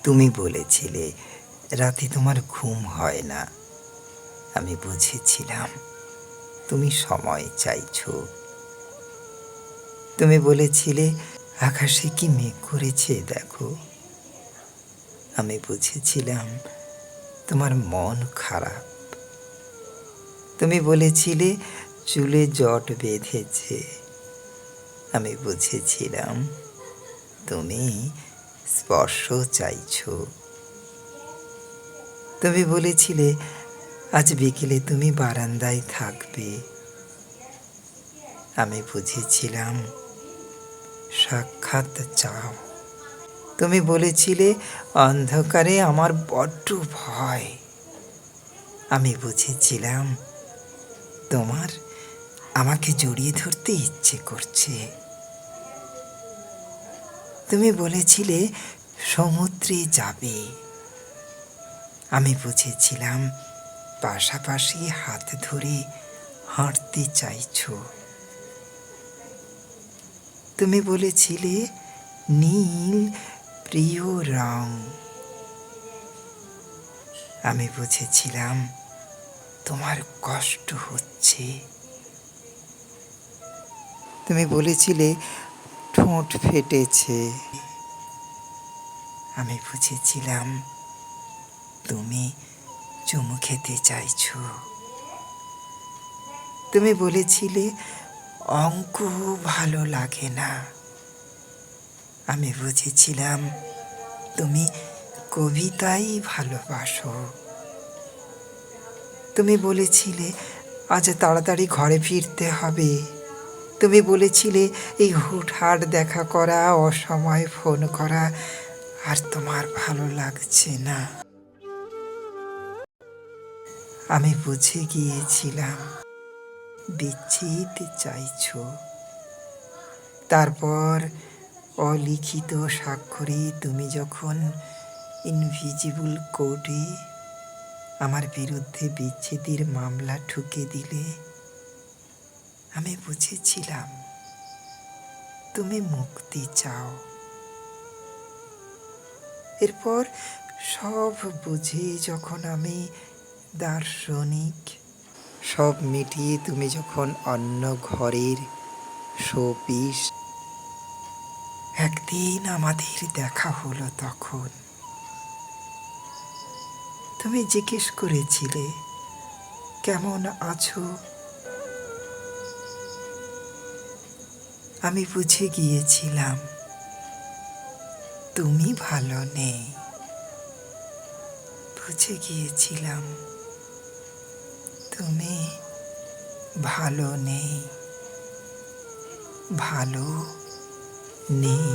তুমি বলেছিলে রাতে তোমার ঘুম হয় না। আমি বুঝেছিলাম তুমি সময় চাইছো। তুমি বলেছিলে আকাশে কি মেঘ করেছে দেখো। আমি বুঝেছিলাম তোমার মন খারাপ। তুমি বলেছিলে চুলে জট বেঁধেছে। আমি বুঝেছিলাম তুমি স্পর্শ চাইছো। তুমি বলেছিলে আজ বিকেলে তুমি বারান্দায় থাকবে। আমি বুঝেছিলাম সাক্ষাৎ চাও। তুমি বলেছিলে অন্ধকারে আমার বড্ড ভয়। আমি বুঝেছিলাম তোমার আমাকে জড়িয়ে ধরতে ইচ্ছে করছে। তুমি বলেছিলে সমুদ্রে যাবে। আমি বুঝেছিলাম পাশাপাশি হাত ধরে হাঁটতে চাইছো। তুমি বলেছিলে নীল প্রিয় রং। আমি বুঝেছিলাম তোমার কষ্ট হচ্ছে। তুমি বলেছিলে ঠোঁট ফেটেছে। আমি বুঝেছিলাম তুমি চুমু খেতে চাইছো। তুমি বলেছিলে অঙ্ক ভালো লাগে না। আমি বুঝেছিলাম তুমি কবিতাই ভালোবাসো। তুমি বলেছিলে আজ তাড়াতাড়ি ঘরে ফিরতে হবে। তুমি বলেছিলে এই হুটহাট দেখা করা, অসময়ে ফোন করা আর তোমার ভালো লাগছে না। আমি বুঝে গিয়েছিলাম বিচ্ছেদ চাইছো। তারপর অলিখিত স্বাক্ষরে তুমি যখন ইনভিজিবল কোর্টে আমার বিরুদ্ধে বিচ্ছেদের মামলা ঠুকে দিলে, আমি বুঝেছিলাম তুমি মুক্তি চাও। এরপর সব বুঝে যখন আমি দার্শনিক, সব মিটিয়ে তুমি যখন অন্য ঘরের শোপিস, একদিন আমাদের দেখা হলো। তখন তুমি জিজ্ঞেস করেছিলে কেমন আছো। আমি বুঝে গিয়েছিলাম তুমি ভালো নেই। বুঝে গিয়েছিলাম তুমি ভালো নেই, ভালো নেই।